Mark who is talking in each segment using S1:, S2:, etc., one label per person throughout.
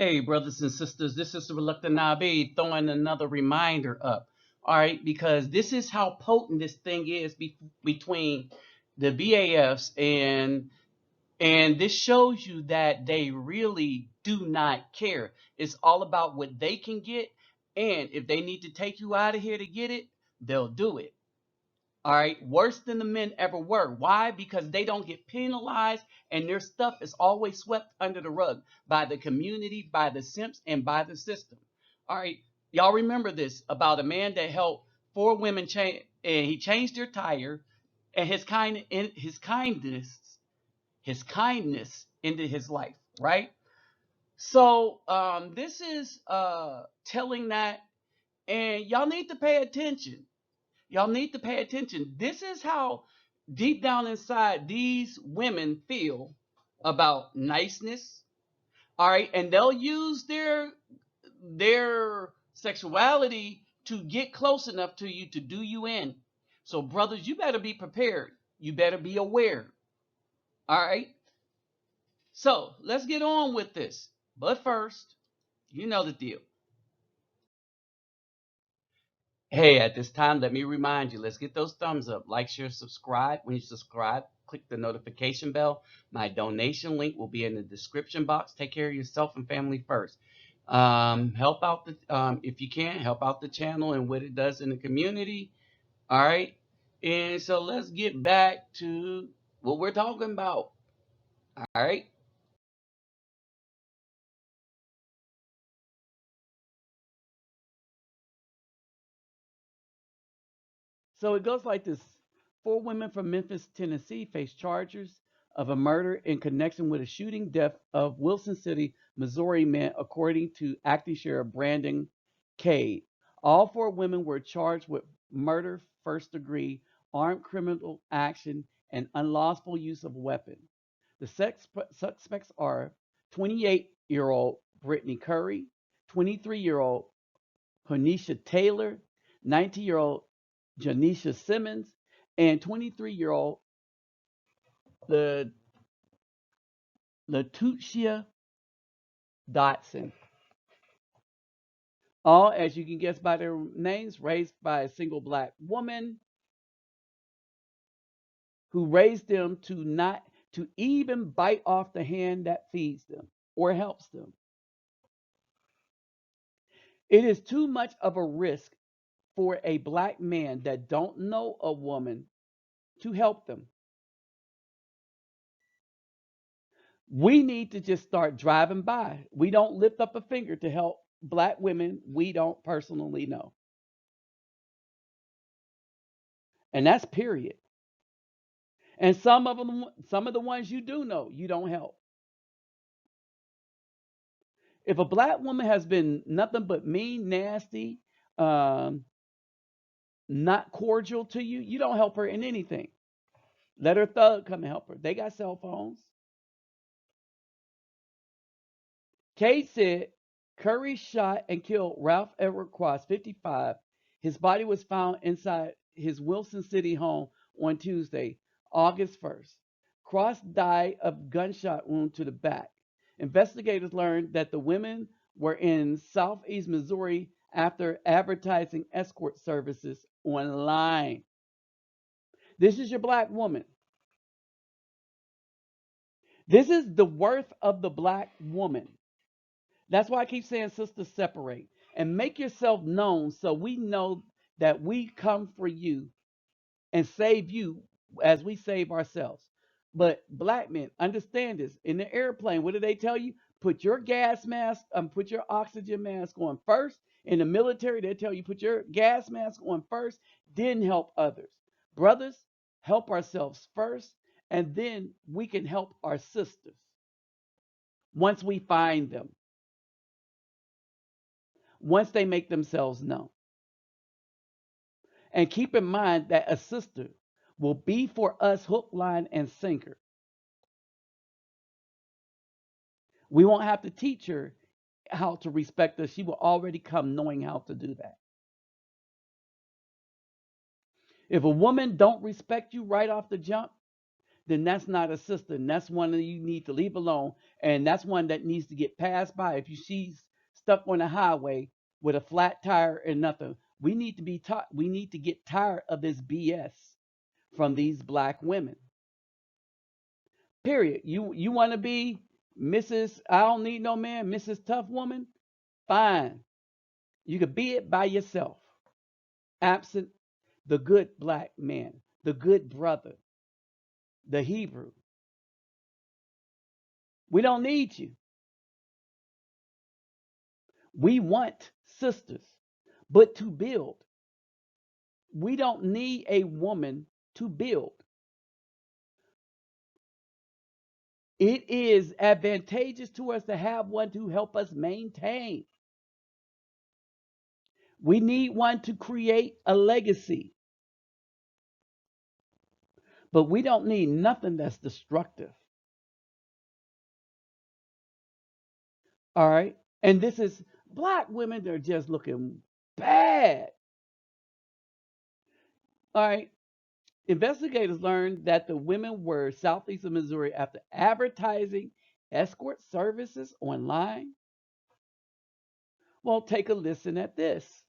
S1: Hey, brothers and sisters, this is the Reluctant Nabi throwing another reminder up. All right, because this is how potent this thing is between the BAFs and this shows you that they really do not care. It's all about what they can get, and if they need to take you out of here to get it, they'll do it. All right, worse than the men ever were. Why? Because they don't get penalized and their stuff is always swept under the rug by the community, by the simps, and by the system. All right, y'all remember this about a man that helped four women change, and he changed their tire, and his kindness into his life, right? So this is telling that, and y'all need to pay attention. Y'all need to pay attention. This is how deep down inside these women feel about niceness. All right, and they'll use their sexuality to get close enough to you to do you in. So, brothers, you better be prepared. You better be aware. All right. So let's get on with this. But first, you know the deal. Hey, at this time, let me remind you, let's get those thumbs up. Like, share, subscribe. When you subscribe, click the notification bell. My donation link will be in the description box. Take care of yourself and family first. Help out if you can, help out the channel and what it does in the community. All right. And so let's get back to what we're talking about. All right. So it goes like this. Four women from Memphis, Tennessee face charges of a murder in connection with a shooting death of Wilson City, Missouri man, according to Acting Sheriff Brandon Cade. All four women were charged with murder, first degree, armed criminal action, and unlawful use of a weapon. The suspects are 28-year-old Brittany Curry, 23-year-old Honisha Taylor, 19-year-old Janisha Simmons, and 23-year-old Latucia Dotson. All, as you can guess by their names, raised by a single black woman who raised them to not to even bite off the hand that feeds them or helps them. It is too much of a risk for a black man that don't know a woman to help them. We need to just start driving by. We don't lift up a finger to help black women we don't personally know. And that's period. And some of the ones you do know, you don't help. If a black woman has been nothing but mean, nasty, um, not cordial to you, you don't help her in anything. Let her thug come and help her. They got cell phones. Kate said Curry shot and killed Ralph Edward Cross, 55. His body was found inside his Wilson City home on Tuesday, August 1st. Cross died of gunshot wound to the back. Investigators learned that the women were in southeast Missouri after advertising escort services online. This is your black woman. This is the worth of the black woman. That's why I keep saying, sisters, separate and make yourself known so we know that we come for you and save you as we save ourselves. But black men, understand this. In the airplane, what do they tell you? Put your gas mask, put your oxygen mask on first. In the military, they tell you put your gas mask on first, then help others. Brothers, help ourselves first, and then we can help our sisters once we find them, once they make themselves known. And keep in mind that a sister will be for us hook, line, and sinker. We won't have to teach her how to respect us. She will already come knowing how to do that. If a woman don't respect you right off the jump, then that's not a sister. And that's one that you need to leave alone. And that's one that needs to get passed by. If you see stuck on the highway with a flat tire and nothing, we need to be taught. We need to get tired of this BS from these black women. Period. You want to be Mrs. I don't need no man, Mrs. Tough Woman? Fine. You could be it by yourself. Absent the good black man, the good brother, the Hebrew. We don't need you. We want sisters, but to build. We don't need a woman to build. It is advantageous to us to have one to help us maintain. We need one to create a legacy, but we don't need nothing that's destructive. All right. And this is black women, they're just looking bad. All right. Investigators learned that the women were southeast of Missouri after advertising escort services online. Well, take a listen at this.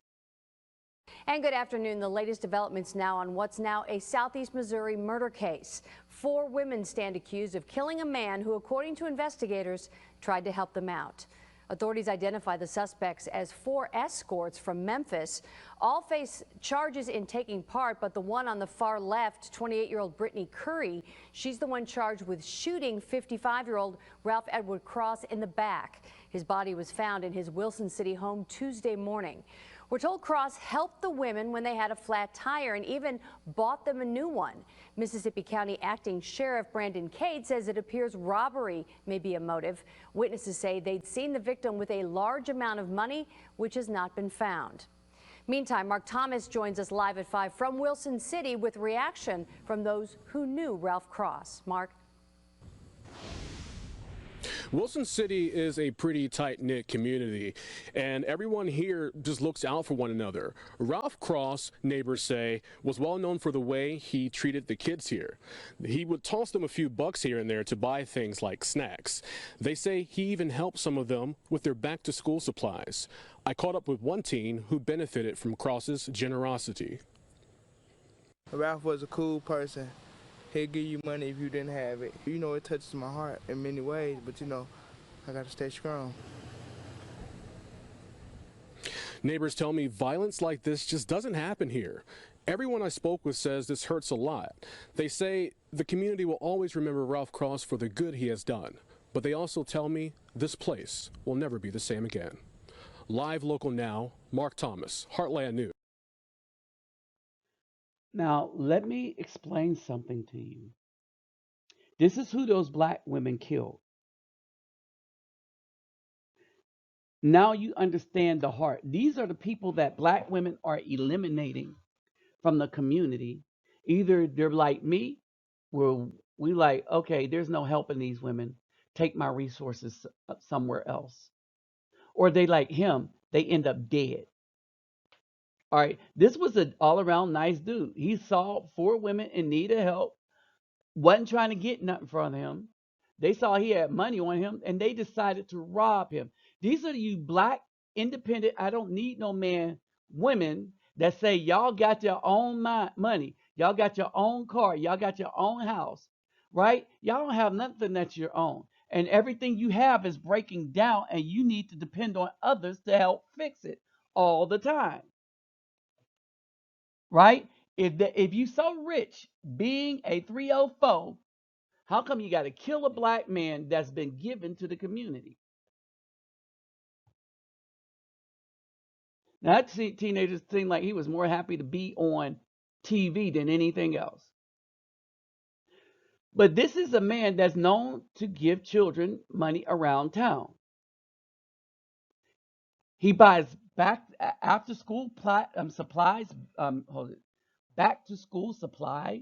S2: And good afternoon. The latest developments now on what's now a Southeast Missouri murder case. 4 women stand accused of killing a man who, according to investigators, tried to help them out. Authorities identify the suspects as 4 escorts from Memphis. All face charges in taking part, but the one on the far left, 28-year-old Brittany Curry, she's the one charged with shooting 55-year-old Ralph Edward Cross in the back. His body was found in his Wilson City home Tuesday morning. We're told Cross helped the women when they had a flat tire and even bought them a new one. Mississippi County Acting Sheriff Brandon Cade says it appears robbery may be a motive. Witnesses say they'd seen the victim with a large amount of money, which has not been found. Meantime, Mark Thomas joins us live at 5 from Wilson City with reaction from those who knew Ralph Cross. Mark.
S3: Wilson City is a pretty tight-knit community, and everyone here just looks out for one another. Ralph Cross, neighbors say, was well known for the way he treated the kids here. He would toss them a few bucks here and there to buy things like snacks. They say he even helped some of them with their back-to-school supplies. I caught up with one teen who benefited from Cross's generosity.
S4: Ralph was a cool person. He'd give you money if you didn't have it. You know, it touches my heart in many ways, but you know, I gotta stay strong.
S3: Neighbors tell me violence like this just doesn't happen here. Everyone I spoke with says this hurts a lot. They say the community will always remember Ralph Cross for the good he has done, but they also tell me this place will never be the same again. Live Local Now, Mark Thomas, Heartland News.
S1: Now, let me explain something to you. This is who those black women killed. Now you understand the heart. These are the people that black women are eliminating from the community. Either they're like me, where we like, okay, there's no helping these women. Take my resources somewhere else. Or they like him, they end up dead. All right, this was an all-around nice dude. He saw 4 women in need of help, wasn't trying to get nothing from him. They saw he had money on him, and they decided to rob him. These are you black, independent, I don't need no man women that say y'all got your own money, y'all got your own car, y'all got your own house, right? Y'all don't have nothing that's your own. And everything you have is breaking down, and you need to depend on others to help fix it all the time. Right? If you so rich being a 304, how come you got to kill a black man that's been given to the community? Now that teenager seemed like he was more happy to be on TV than anything else. But this is a man that's known to give children money around town. He buys back after school supplies. Back to school supplies.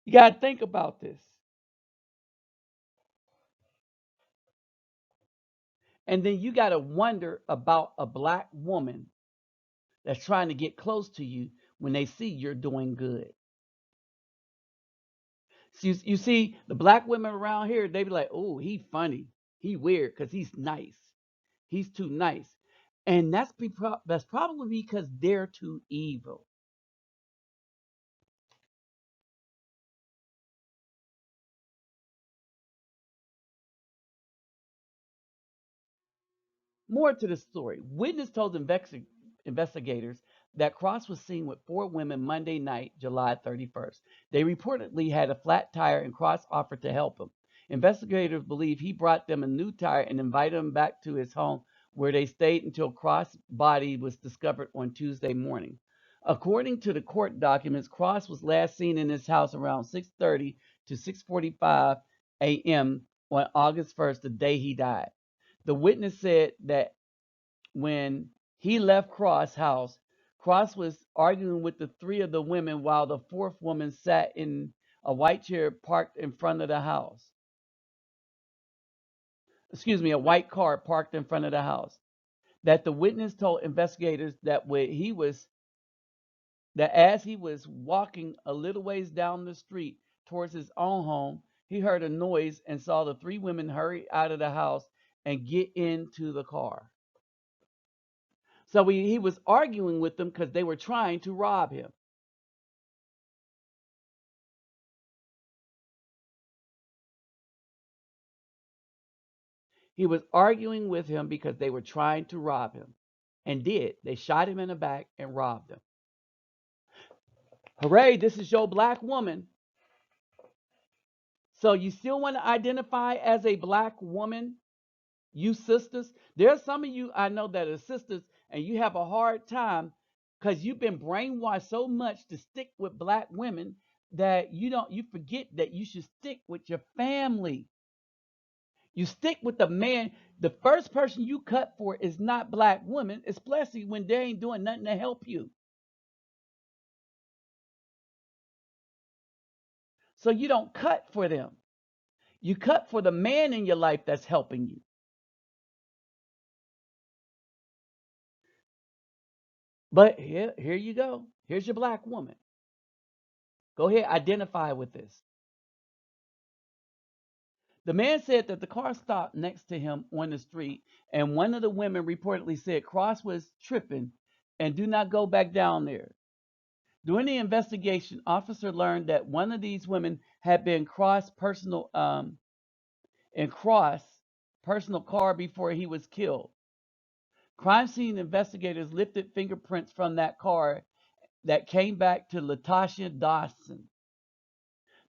S1: You got to think about this. And then you got to wonder about a black woman that's trying to get close to you when they see you're doing good. So you see, the black women around here, they be like, oh, he funny. He weird because he's nice. He's too nice. And that's probably because they're too evil. More to the story. Witness told investigators that Cross was seen with four women Monday night, July 31st. They reportedly had a flat tire and Cross offered to help him. Investigators believe he brought them a new tire and invited them back to his home where they stayed until Cross' body was discovered on Tuesday morning. According to the court documents, Cross was last seen in his house around 6:30 to 6:45 a.m. on August 1st, the day he died. The witness said that when he left Cross' house, Cross was arguing with the three of the women while the fourth woman sat in a white chair parked in front of the house. Excuse me, a white car parked in front of the house. That the witness told investigators that as he was walking a little ways down the street towards his own home, he heard a noise and saw the three women hurry out of the house and get into the car. So he was arguing with them because they were trying to rob him. He was arguing with him because they were trying to rob him. And did. They shot him in the back and robbed him. Hooray, this is your black woman. So you still want to identify as a black woman, you sisters? There's some of you I know that are sisters, and you have a hard time because you've been brainwashed so much to stick with black women that you forget that you should stick with your family. You stick with the man. The first person you cut for is not black women, especially when they ain't doing nothing to help you. So you don't cut for them. You cut for the man in your life that's helping you. But here you go. Here's your black woman. Go ahead, identify with this. The man said that the car stopped next to him on the street, and one of the women reportedly said Cross was tripping and do not go back down there. During the investigation, officer learned that one of these women had been in Cross personal car before he was killed. Crime scene investigators lifted fingerprints from that car that came back to Latasha Dawson.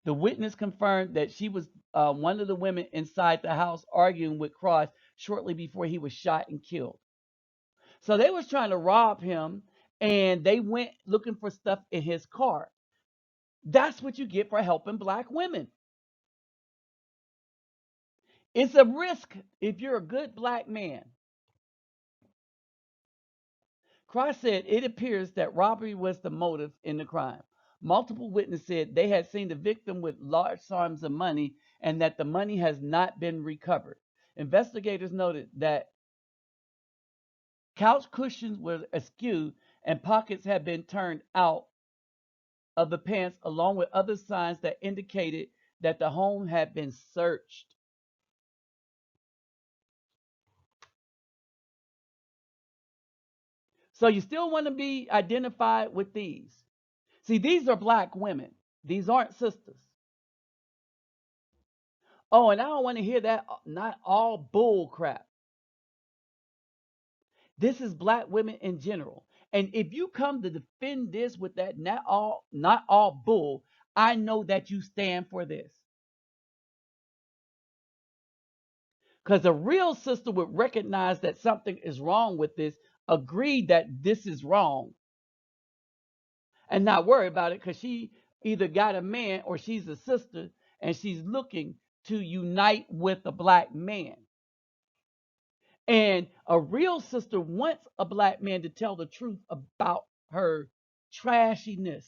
S1: The witness confirmed that she was one of the women inside the house arguing with Cross shortly before he was shot and killed. So they was trying to rob him, and they went looking for stuff in his car. That's what you get for helping black women. It's a risk if you're a good black man. Cross said it appears that robbery was the motive in the crime. Multiple witnesses said they had seen the victim with large sums of money and that the money has not been recovered. Investigators noted that couch cushions were askew and pockets had been turned out of the pants, along with other signs that indicated that the home had been searched. So you still want to be identified with these. See, these are black women. These aren't sisters. Oh, and I don't want to hear that not all bull crap. This is black women in general. And if you come to defend this with that not all bull, I know that you stand for this. Because a real sister would recognize that something is wrong with this, agree that this is wrong, and not worry about it because she either got a man or she's a sister and she's looking to unite with a black man. And a real sister wants a black man to tell the truth about her trashiness,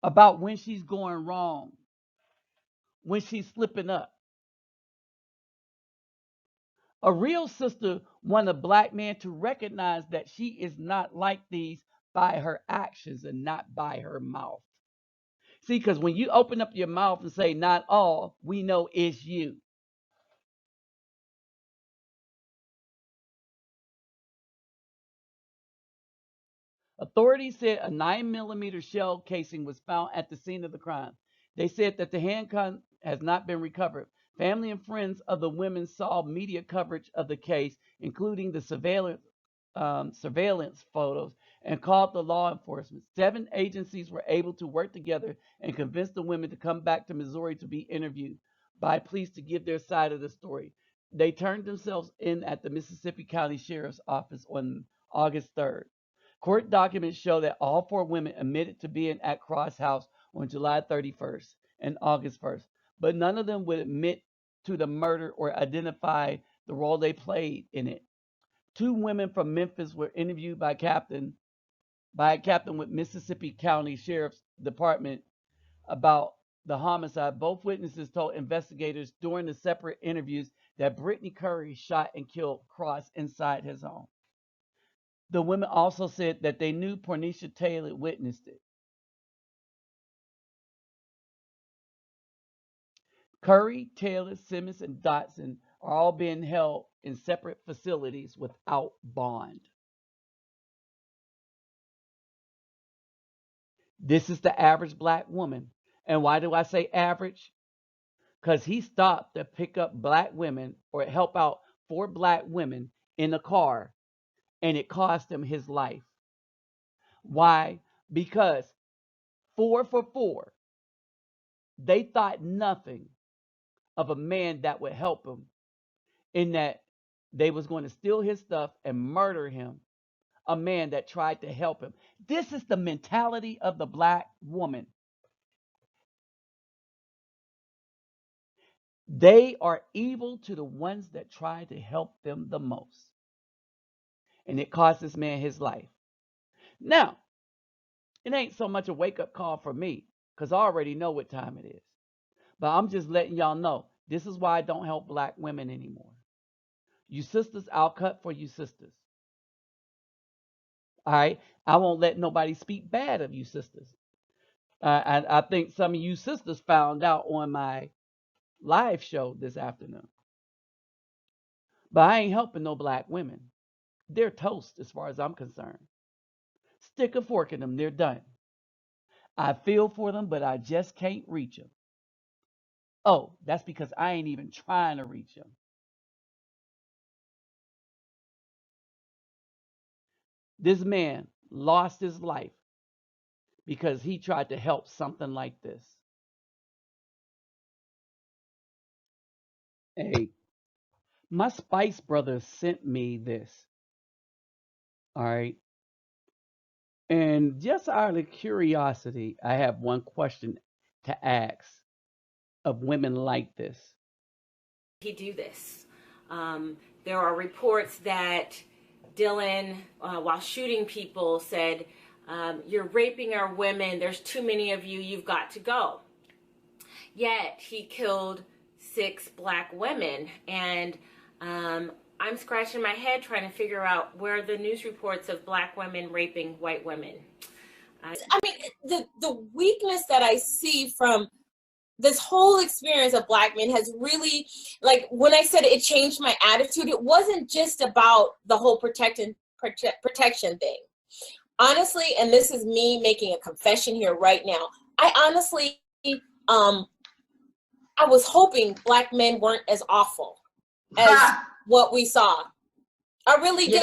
S1: about when she's going wrong, when she's slipping up. A real sister wants a black man to recognize that she is not like these by her actions and not by her mouth. See, because when you open up your mouth and say not all, we know it's you. Authorities said a 9mm shell casing was found at the scene of the crime. They said that the handgun has not been recovered. Family and friends of the women saw media coverage of the case, including the surveillance photos, and called the law enforcement. 7 agencies were able to work together and convince the women to come back to Missouri to be interviewed by police to give their side of the story. They turned themselves in at the Mississippi County Sheriff's Office on August 3rd. Court documents show that all 4 women admitted to being at Cross House on July 31st and August 1st, but none of them would admit to the murder or identify the role they played in it. 2 women from Memphis were interviewed by a captain with Mississippi County Sheriff's Department about the homicide. Both witnesses told investigators during the separate interviews that Brittany Curry shot and killed Cross inside his home. The women also said that they knew Pornisha Taylor witnessed it. Curry, Taylor, Simmons, and Dotson are all being held in separate facilities without bond. This is the average black woman. And why do I say average? Because he stopped to pick up black women or help out 4 black women in a car, and it cost him his life. Why? Because 4 for 4, they thought nothing of a man that would help him, in that they was going to steal his stuff and murder him, a man that tried to help him. This is the mentality of the black woman. They are evil to the ones that try to help them the most. And it cost this man his life. Now, it ain't so much a wake-up call for me, because I already know what time it is. But I'm just letting y'all know, this is why I don't help black women anymore. You sisters, I'll cut for you sisters. All right? I won't let nobody speak bad of you sisters. I think some of you sisters found out on my live show this afternoon. But I ain't helping no black women. They're toast as far as I'm concerned. Stick a fork in them, they're done. I feel for them, but I just can't reach them. Oh, that's because I ain't even trying to reach them. This man lost his life because he tried to help something like this. Hey, my Spice Brothers sent me this. All right. And just out of curiosity, I have one question to ask of women like this.
S5: He do this. There are reports that Dylan, while shooting people, said, "You're raping our women. There's too many of you. You've got to go." Yet he killed 6 black women, and I'm scratching my head trying to figure out where the news reports of black women raping white women.
S6: I mean, the weakness that I see from this whole experience of black men has really, like, when I said it changed my attitude, it wasn't just about the whole protection thing. Honestly, and this is me making a confession here right now, I honestly, I was hoping black men weren't as awful as what we saw. I really did.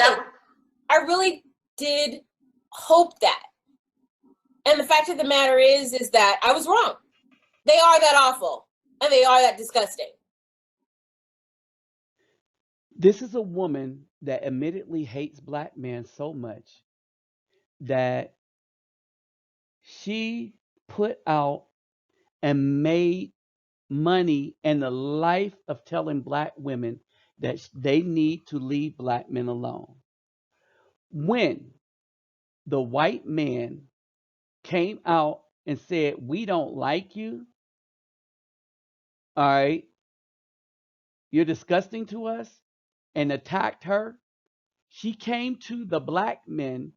S6: I really did hope that. And the fact of the matter is that I was wrong. They are that awful, and they are that disgusting.
S1: This is a woman that admittedly hates black men so much that she put out and made money and the life of telling black women that they need to leave black men alone. When the white man came out and said, "We don't like you, all right, you're disgusting to us," and attacked her, she came to the black men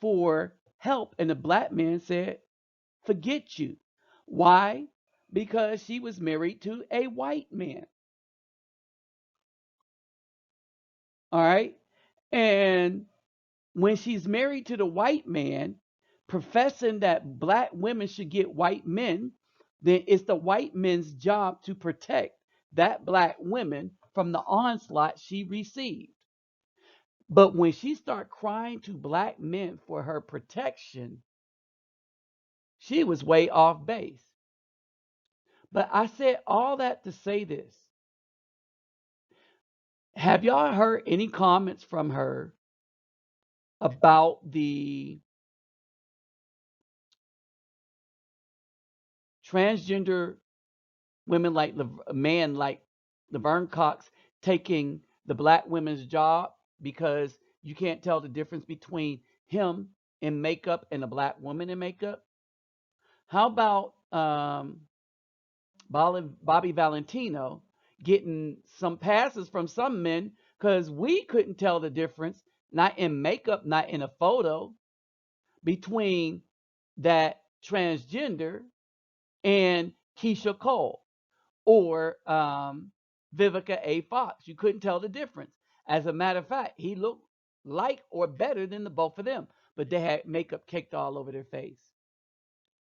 S1: for help. And the black man said, forget you. Why? Because she was married to a white man. All right. And when she's married to the white man, professing that black women should get white men, then it's the white men's job to protect that black woman from the onslaught she received. But when she started crying to black men for her protection, she was way off base. But I said all that to say this. Have y'all heard any comments from her about the transgender women like a man like Laverne Cox taking the black women's job because you can't tell the difference between him in makeup and a black woman in makeup? How about Bobby Valentino getting some passes from some men because we couldn't tell the difference, not in makeup, not in a photo, between that transgender and Keisha Cole or Vivica A. Fox. You couldn't tell the difference. As a matter of fact, he looked like or better than the both of them, but they had makeup caked all over their face.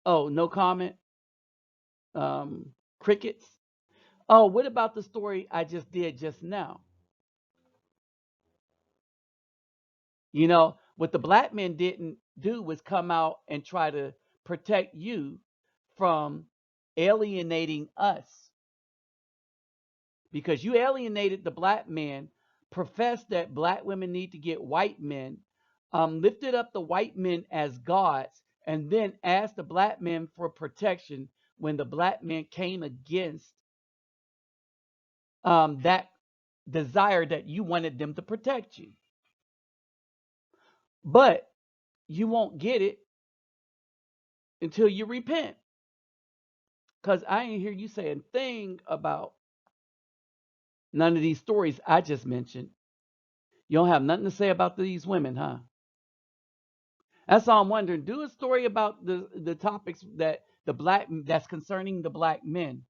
S1: Oh, no comment. Crickets. Oh, what about the story I just did just now? You know, what the black men didn't do was come out and try to protect you from alienating us because you alienated the black men, professed that black women need to get white men, lifted up the white men as gods, and then asked the black men for protection when the black men came against that desire that you wanted them to protect you. But you won't get it until you repent. Because I ain't hear you say a thing about none of these stories I just mentioned. You don't have nothing to say about these women, huh? That's all I'm wondering. Do a story about the topics that's concerning the black men.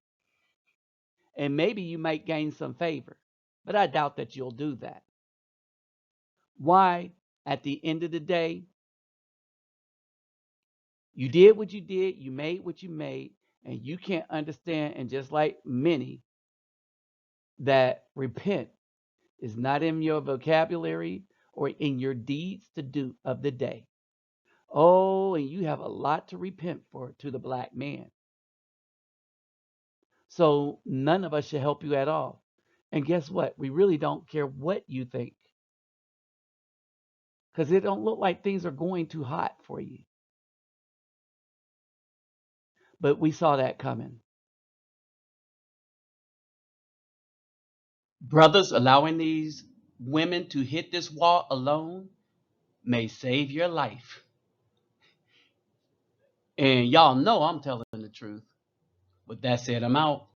S1: And maybe you might gain some favor. But I doubt that you'll do that. Why? At the end of the day, you did what you did, you made what you made, and you can't understand, and just like many, that repent is not in your vocabulary or in your deeds to do of the day. Oh, and you have a lot to repent for to the black man. So none of us should help you at all. And guess what? We really don't care what you think because it don't look like things are going too hot for you. But we saw that coming. Brothers, allowing these women to hit this wall alone may save your life. And y'all know I'm telling the truth. With that said, I'm out.